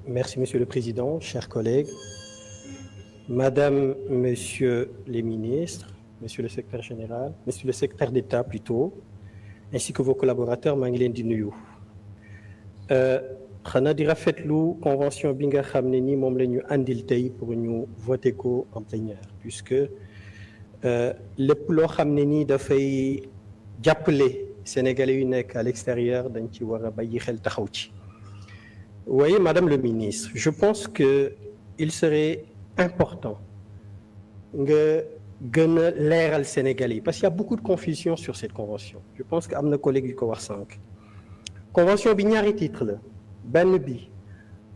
Merci, Monsieur le Président, chers collègues, Madame, Monsieur les ministres, Monsieur le secrétaire général, Monsieur le secrétaire d'État plutôt, ainsi que vos collaborateurs, maa ngi leen di nuyu. Xanaa di rafetlu convention bi nga xam ne ni moom la ñu andil tey pour ñu voter ko en plénière, puisque lépp loo xam ne ni dafay jàppale Sénégalais yu nekk à l'extérieur dañ ci war a bàyyi xel taxaw ci. Oui, Madame le ministre, je pense qu'il serait important nga gën a leeral Sénégalais parce qu'il y a beaucoup de confusion sur cette convention. Je pense que am na collègue yu ko wax sànq. Convention bi ñaari titre la benn bi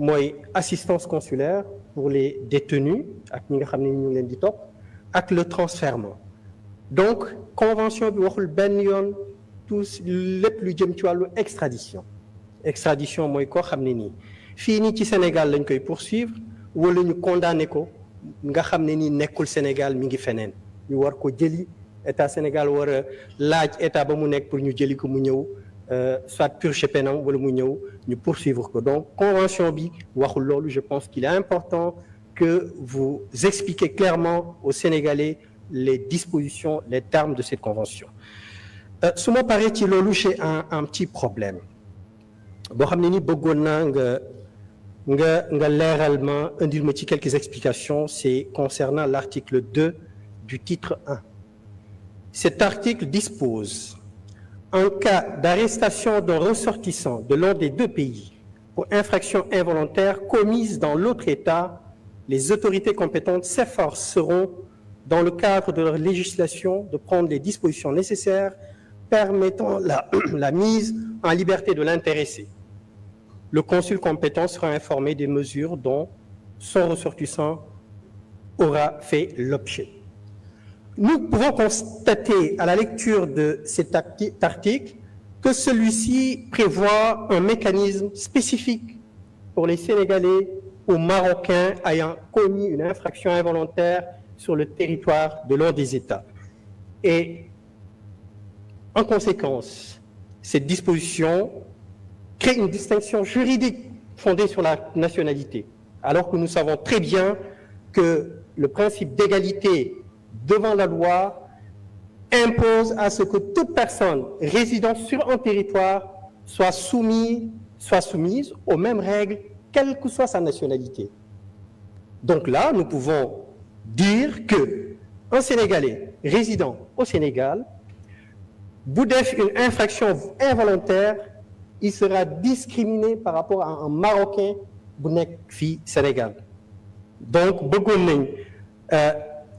mooy assistance consulaire pour les détenus ak ñi nga xam ne ñu ngi leen di topp ak le transfèrement. Donc convention bi waxul benn yoon tous lépp lu jëm ci wàllu extradition. Extradition mooy koo xam ne nii fii nii ci Sénégal lañ koy poursuivre wala ñu condamné ko nga xam ne nii nekkul Sénégal mi ngi feneen ñu war ko jëli état Sénégal war a laaj état ba mu nekk pour ñu jëli ko mu ñëw soit purger peine wala mu ñëw ñu poursuivre ko. Donc convention bi waxul loolu. Je pense qu'il est important que vous expliquez clairement aux Sénégalais les dispositions, les termes de cette convention. Su ma paree ci loolu j'ai un petit problème. boo xam ne ni bëggoon naa nga leeral ma indil ma ci quelques explications, c'est concernant l'article 2 du titre 1. Cet article dispose en cas d'arrestation d'un ressortissant de l'un des deux pays pour infraction involontaire commise dans l'autre État, les autorités compétentes s'efforceront, dans le cadre de leur législation, de prendre les dispositions nécessaires permettant la mise en liberté de l'intéressé. Le consul compétent sera informé des mesures dont son ressortissant aura fait l'objet. Nous pouvons constater à la lecture de cet article que celui-ci prévoit un mécanisme spécifique pour les Sénégalais ou Marocains ayant commis une infraction involontaire sur le territoire de l'un des États. Et en conséquence, cette disposition crée une distinction juridique fondée sur la nationalité, alors que nous savons très bien que le principe d'égalité devant la loi impose à ce que toute personne résidant sur un territoire soit soumise aux mêmes règles, quelle que soit sa nationalité. Donc là, nous pouvons dire qu'un Sénégalais résidant au Sénégal, bu def une infraction involontaire, il sera discriminé par rapport à un Marocain bu nekk fii Sénégal. Donc bëggoon nañ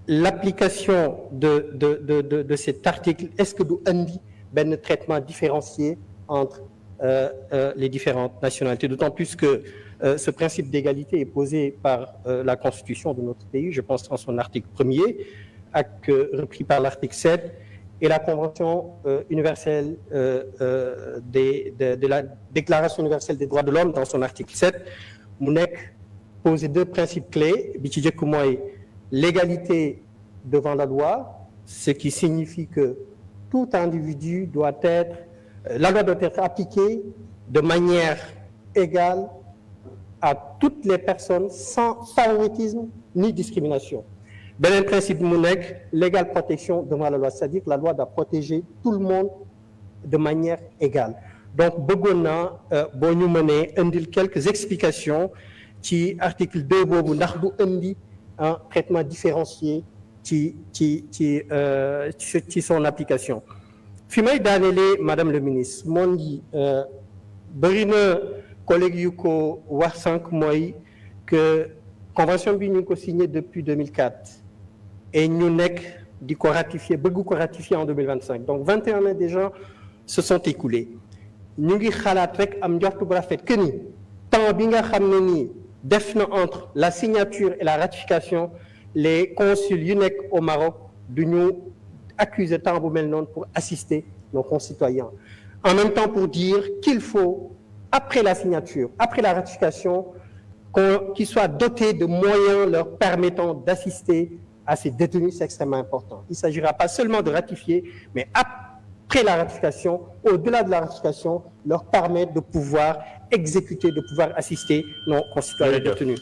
l'application de cet article, est-ce que du andi benn traitement différencié entre les différentes nationalités, d'autant plus que ce principe d'égalité est posé par la Constitution de notre pays, je pense en son article 1er, repris par l'article 7, et la Convention universelle de la Déclaration universelle des droits de l'homme dans son article 7 mu nekk poser deux principes clés bi ci jëkk mooy l'égalité devant la loi, ce qui signifie que tout individu doit être la loi doit être appliquée de manière égale à toutes les personnes sans favoritisme ni discrimination. Beneen principe mu nekk l'égale protection devant la loi, c'est-à-dire que la loi doit protéger tout le monde de manière égale. Donc bëggoon naa boo ñu mënee indil quelques explications ci article 2 boobu ndax du indi un traitement différencié ci son application. Fi may daanelee Madame le ministre moo ngi bëri na collègues yu ko wax sànq mooy que convention bi ñu ngi ko signé depuis 2004 et ñu nekk di ko ratifier bëgg ko ratifier en 2025, donc 21 ans déjà se sont écoulés. Ñu ngi xalaat rek am njortu bu rafet que ni temps bi nga xam ne nii def na entre la signature et la ratification, les consuls yu nekk au Maroc du ñu accuser temps bu mel noonu pour assister nos concitoyens. En même temps pour dire qu'il faut, après la signature, après la ratification, qu'ils soient dotés de moyens leur permettant d'assister à ces détenus, c'est extrêmement important. Il ne s'agira pas seulement de ratifier, mais après la ratification, au-delà de la ratification, leur permettre de pouvoir exécuter, de pouvoir assister nos concitoyens détenus.